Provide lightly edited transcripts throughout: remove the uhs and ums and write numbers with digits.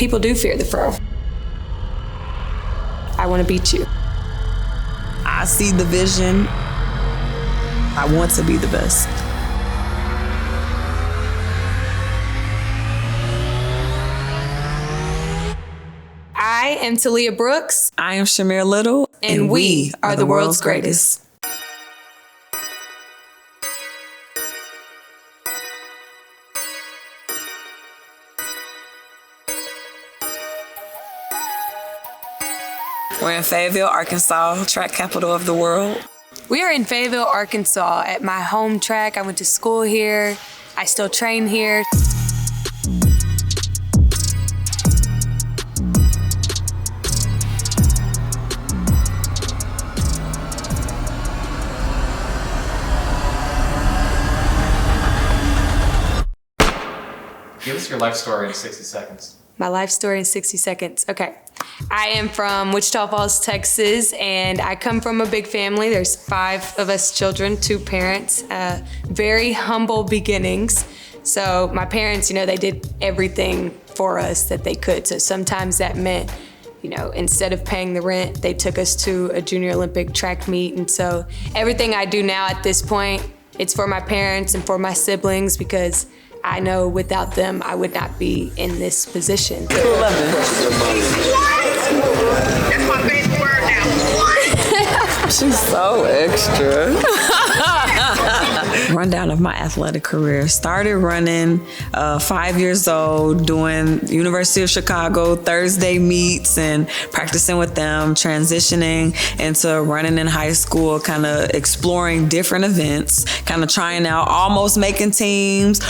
People do fear the fro. I want to beat you. I see the vision. I want to be the best. I am Taliyah Brooks. I am Shamir Little. And we are the world's greatest. We're in Fayetteville, Arkansas, track capital of the world. We are in Fayetteville, Arkansas at my home track. I went to school here. I still train here. Give us your life story in 60 seconds. My life story in 60 seconds. Okay. I am from Wichita Falls, Texas, and I come from a big family. There's 5 of us children, 2 parents, very humble beginnings. So my parents, they did everything for us that they could. So sometimes that meant, instead of paying the rent, they took us to a junior Olympic track meet. And so everything I do now at this point, it's for my parents and for my siblings, because I know without them, I would not be in this position. 11. That's my favorite word now. What? She's so extra. Rundown of my athletic career. Started running 5 years old, doing University of Chicago Thursday meets and practicing with them, transitioning into running in high school, kind of exploring different events, kind of trying out, almost making teams,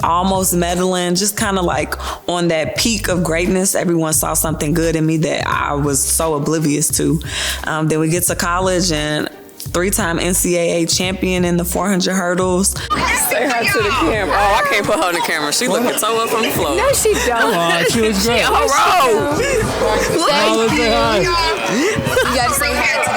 almost medaling, just kind of like on that peak of greatness. Everyone saw something good in me that I was so oblivious to. Then we get to college and 3-time NCAA champion in the 400 hurdles. Say hi to the camera. Oh, I can't put her on the camera. She looking so up from the floor. No, she don't. Come on, she was great. She on her road. Let's say hi. You gotta say hi to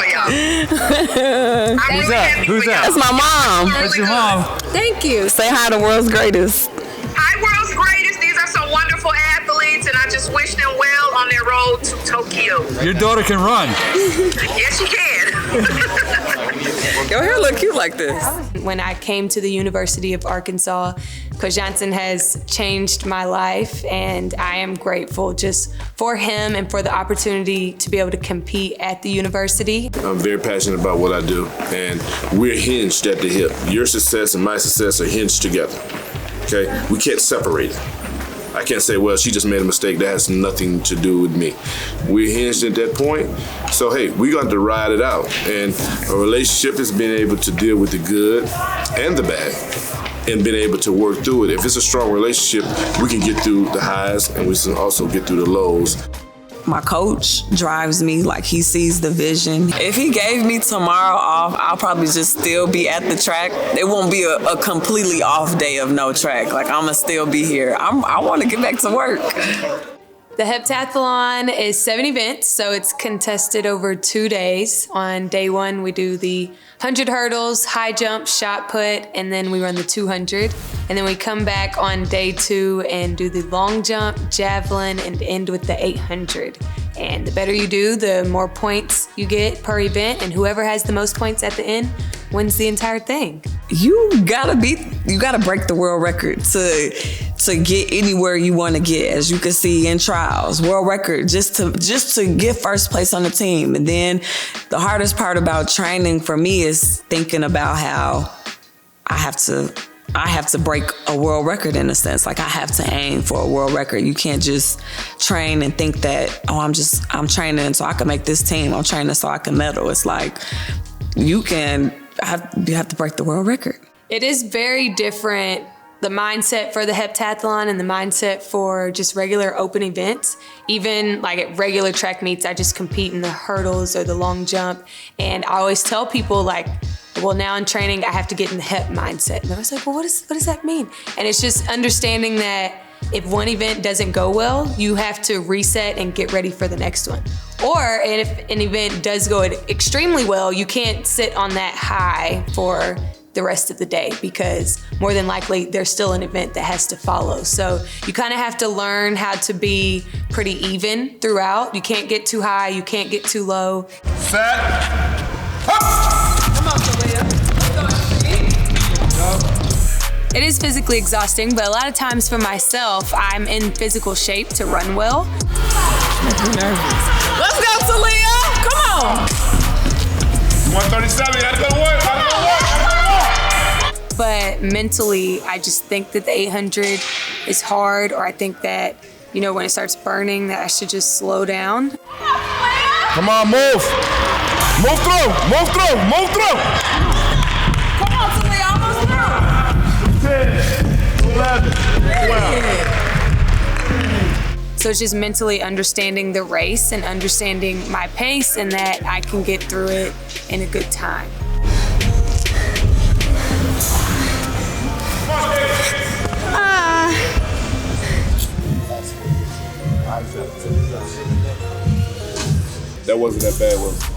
Who's that? Who's that? That's my mom. That's your mom. Thank you. Say hi to world's greatest. Hi, world's greatest. These are some wonderful athletes, and I just wish them well on their road to Tokyo. Your daughter can run. Yes, she can. Your hair look cute like this. When I came to the University of Arkansas, Coach Johnson has changed my life, and I am grateful just for him and for the opportunity to be able to compete at the university. I'm very passionate about what I do, and we're hinged at the hip. Your success and my success are hinged together, okay? We can't separate it. I can't say, well, she just made a mistake. That has nothing to do with me. We're hinged at that point. So, hey, we got to ride it out. And a relationship is being able to deal with the good and the bad and being able to work through it. If it's a strong relationship, we can get through the highs and we can also get through the lows. My coach drives me, like he sees the vision. If he gave me tomorrow off, I'll probably just still be at the track. It won't be a completely off day of no track. Like, I'm gonna still be here. I wanna get back to work. The Heptathlon is 7 events, so it's contested over 2 days. On day 1, we do the 100 hurdles, high jump, shot put, and then we run the 200. And then we come back on day 2 and do the long jump, javelin, and end with the 800. And the better you do, the more points you get per event, and whoever has the most points at the end wins the entire thing. You gotta break the world record to get anywhere you want to get. As you can see in trials, world record just to get first place on the team. And then the hardest part about training for me is thinking about how I have to break a world record in a sense. Like, I have to aim for a world record. You can't just train and think that, I'm training so I can make this team. I'm training so I can medal. It's like, you have to break the world record. It is very different, the mindset for the heptathlon and the mindset for just regular open events. Even like at regular track meets, I just compete in the hurdles or the long jump. And I always tell people, like, well, now in training, I have to get in the hep mindset. And I was like, well, what does that mean? And it's just understanding that if one event doesn't go well, you have to reset and get ready for the next one. Or if an event does go extremely well, you can't sit on that high for the rest of the day, because more than likely there's still an event that has to follow. So you kind of have to learn how to be pretty even throughout. You can't get too high, you can't get too low. Set. Up. Come on, Taliyah. It is physically exhausting, but a lot of times for myself, I'm in physical shape to run well. Let's go, Taliyah! Come on! 137, gotta go to work, But mentally, I just think that the 800 is hard, or I think that, you know, when it starts burning, that I should just slow down. Come on, move. Move through, move through, move through. Come on, Taliyah, almost through. 10, 11, 12. So it's just mentally understanding the race and understanding my pace, and that I can get through it in a good time. That wasn't that bad, was it?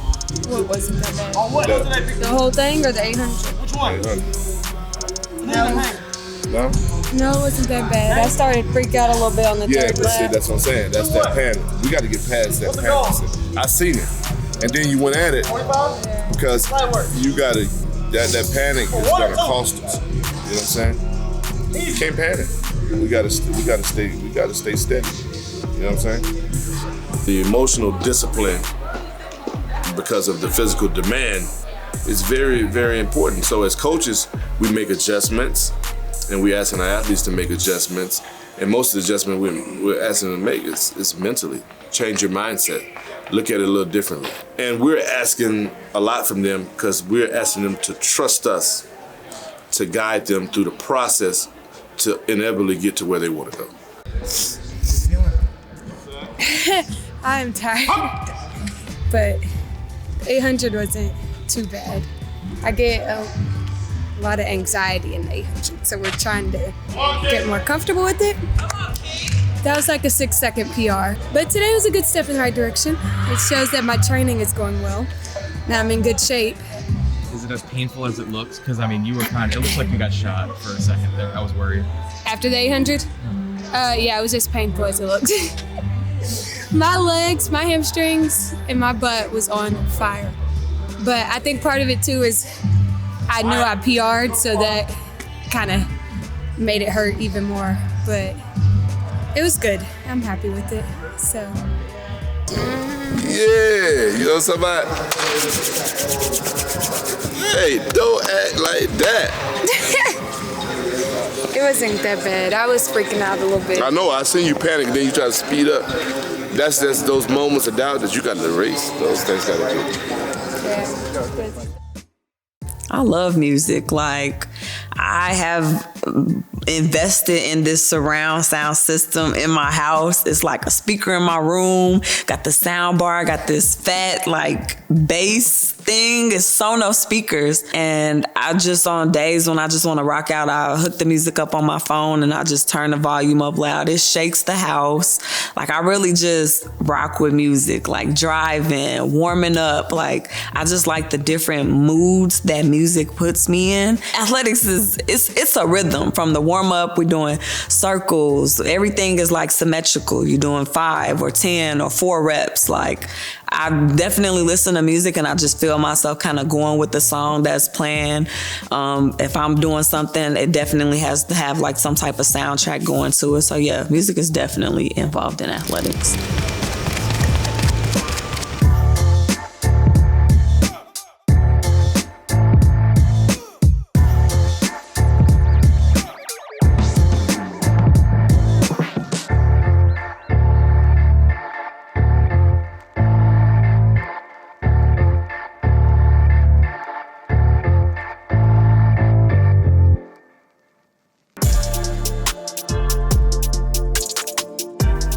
What wasn't that bad? That The whole thing or the 800? 800. No. No? No, it wasn't that bad. I started to freak out a little bit on the Yeah, third but see, lap. that's what I'm saying. That's that panic. We got to get past that panic. I seen it. And then you went at it because you got to, that panic is going to cost us. You know what I'm saying? You can't panic. We got to stay steady. You know what I'm saying? The emotional discipline, because of the physical demand, is very, very important. So as coaches, we make adjustments, and we're asking our athletes to make adjustments. And most of the adjustment we're asking them to make is mentally. Change your mindset. Look at it a little differently. And we're asking a lot from them because we're asking them to trust us to guide them through the process to inevitably get to where they want to go. I'm tired, but 800 wasn't too bad. I get a lot of anxiety in the 800, so we're trying to get more comfortable with it. That was like a 6-second PR, but today was a good step in the right direction. It shows that my training is going well. Now I'm in good shape. Is it as painful as it looks? Because I mean, it looks like you got shot for a second there. I was worried. After the 800? Yeah, it was as painful as it looked. My legs, my hamstrings, and my butt was on fire. But I think part of it too is I knew I PR'd, so that kind of made it hurt even more. But it was good. I'm happy with it. So. Yeah, you know what I'm talking about? Hey, don't act like that. It wasn't that bad. I was freaking out a little bit. I know, I seen you panic, then you try to speed up. That's just those moments of doubt that you got to erase. Those things got to do. Yeah. I love music. Like, I have invested in this surround sound system in my house. It's like a speaker in my room, got the sound bar, got this fat like bass thing. It's Sonos speakers. And I just, on days when I just want to rock out, I hook the music up on my phone and I just turn the volume up loud. It shakes the house. Like, I really just rock with music, like driving, warming up. Like, I just like the different moods that music puts me in. Athletics it's a rhythm. From the warm up, we're doing circles. Everything is like symmetrical. You're doing 5 or 10 or 4 reps. Like, I definitely listen to music and I just feel myself kind of going with the song that's playing. If I'm doing something, it definitely has to have like some type of soundtrack going to it. So yeah, music is definitely involved in athletics.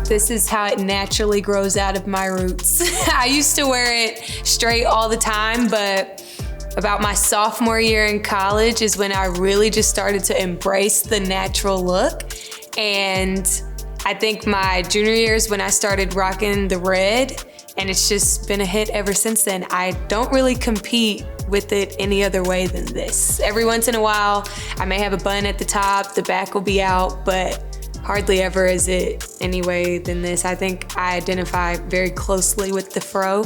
This is how it naturally grows out of my roots. I used to wear it straight all the time, but about my sophomore year in college is when I really just started to embrace the natural look. And I think my junior year is when I started rocking the red, and it's just been a hit ever since then. I don't really compete with it any other way than this. Every once in a while, I may have a bun at the top, the back will be out, but hardly ever is it any way than this. I think I identify very closely with the fro.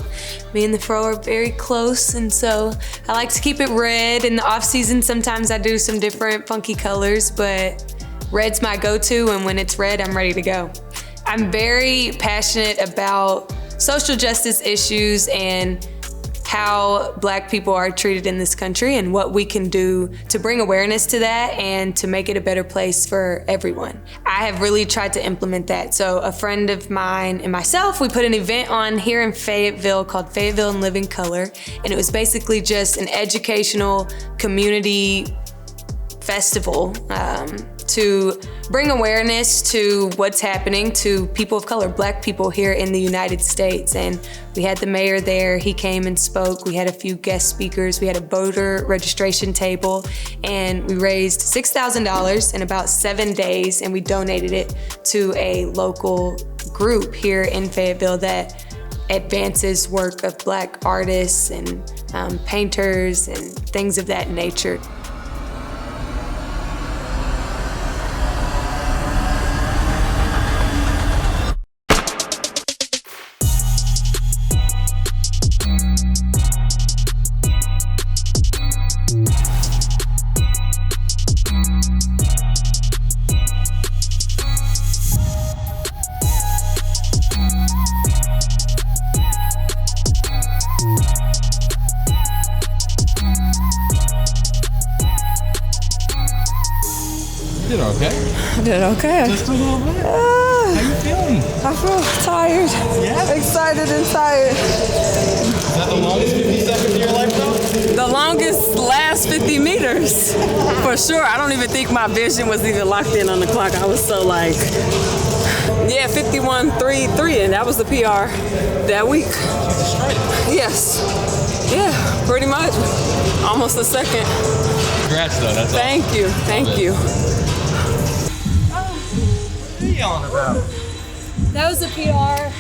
Me and the fro are very close, and so I like to keep it red. In the off season, sometimes I do some different funky colors, but red's my go-to, and when it's red, I'm ready to go. I'm very passionate about social justice issues and how Black people are treated in this country and what we can do to bring awareness to that and to make it a better place for everyone. I have really tried to implement that. So a friend of mine and myself, we put an event on here in Fayetteville called Fayetteville in Living Color, and it was basically just an educational community festival to bring awareness to what's happening to people of color, Black people here in the United States. And we had the mayor there, he came and spoke. We had a few guest speakers. We had a voter registration table, and we raised $6,000 in about 7 days, and we donated it to a local group here in Fayetteville that advances work of Black artists and painters and things of that nature. You did okay. I did okay. Just a little bit. How you feeling? I feel tired. Yeah? Excited and tired. Is that the longest 50 seconds of your life, though? The longest last 50 meters, for sure. I don't even think my vision was even locked in on the clock. I was so like, yeah, 51.33, and that was the PR that week. Yes. Yeah, pretty much. Almost a second. Congrats, though. That's Thank awesome. you. Thank you. What are you yelling about? That was a PR,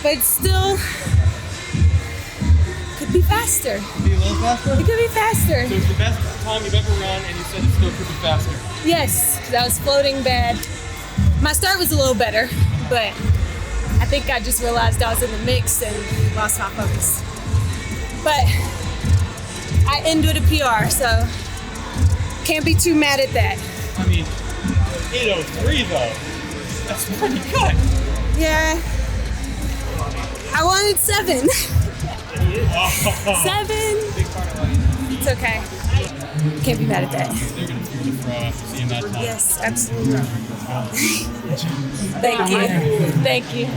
but still could be faster. Be a little faster? It could be faster. So it's the best time you've ever run, and you said it still could be faster. Yes, because I was floating bad. My start was a little better, but I think I just realized I was in the mix and lost my focus. But I ended a PR, so can't be too mad at that. I mean, 8:03 though. That's pretty good. Yeah, I wanted 7. 7. It's okay. Can't be mad at that. They're gonna feel the fro after seeing that time. Yes, absolutely. Thank you. Thank you.